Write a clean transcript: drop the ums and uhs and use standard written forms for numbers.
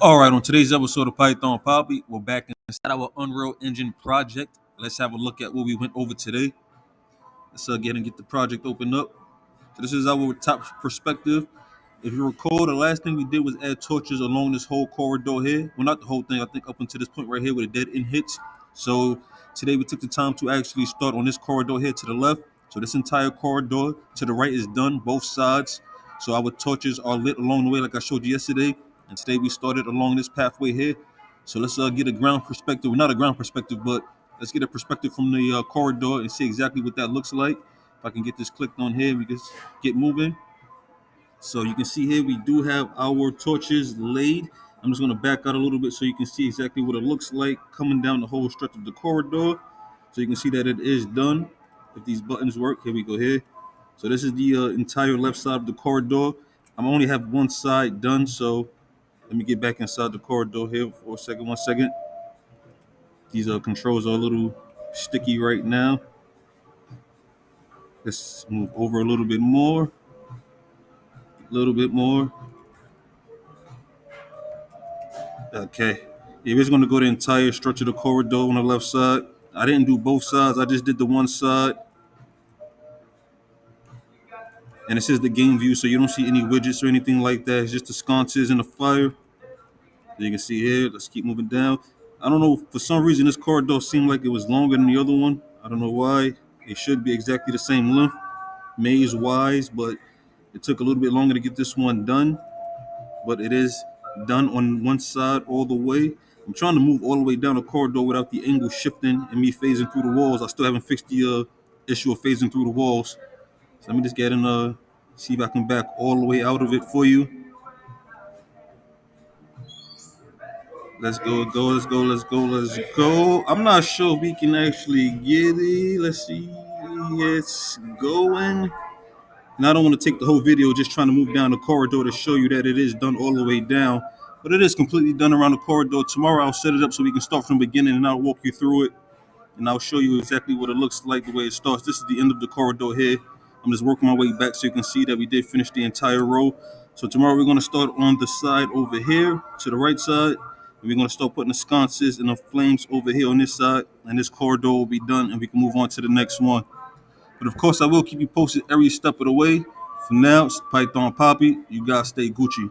All right, on today's episode of Python Papi, we're back inside our Unreal Engine project. Let's have a look at what we went over today. Let's go ahead and get the project opened up. So this is our top perspective. If you recall, the last thing we did was add torches along this whole corridor here. Well, not the whole thing, I think up until this point right here where the dead end hits. So today we took the time to actually start on this corridor here to the left. So this entire corridor to the right is done, both sides. So our torches are lit along the way like I showed you yesterday. And today we started along this pathway here. So let's get a ground perspective. Well, not a ground perspective, but let's get a perspective from the corridor and see exactly what that looks like. If I can get this clicked on here, we can get moving. So you can see here we do have our torches laid. I'm just going to back out a little bit so you can see exactly what it looks like coming down the whole stretch of the corridor. So you can see that it is done. If these buttons work, here we go here. So this is the entire left side of the corridor. I'm only have one side done, so let me get back inside the corridor here for a second. 1 second. These controls are a little sticky right now. Let's move over a little bit more. A little bit more. Okay. Yeah, we're just gonna go the entire stretch of the corridor on the left side. I didn't do both sides. I just did the one side. And it says the game view, so you don't see any widgets or anything like that. It's just the sconces and the fire. As you can see here, let's keep moving down. I don't know, for some reason this corridor seemed like it was longer than the other one. I don't know why. It should be exactly the same length, maze-wise, but it took a little bit longer to get this one done. But it is done on one side all the way. I'm trying to move all the way down the corridor without the angle shifting and me phasing through the walls. I still haven't fixed the issue of phasing through the walls. So let me just get in see if I can back all the way out of it for you. Let's go. I'm not sure if we can actually get it. Let's see. It's going. And I don't want to take the whole video just trying to move down the corridor to show you that it is done all the way down. But it is completely done around the corridor. Tomorrow I'll set it up so we can start from the beginning and I'll walk you through it. And I'll show you exactly what it looks like, the way it starts. This is the end of the corridor here. I'm just working my way back so you can see that we did finish the entire row. So tomorrow we're going to start on the side over here to the right side. And we're going to start putting the sconces and the flames over here on this side. And this corridor will be done and we can move on to the next one. But of course, I will keep you posted every step of the way. For now, it's Python Papi. You guys stay Gucci.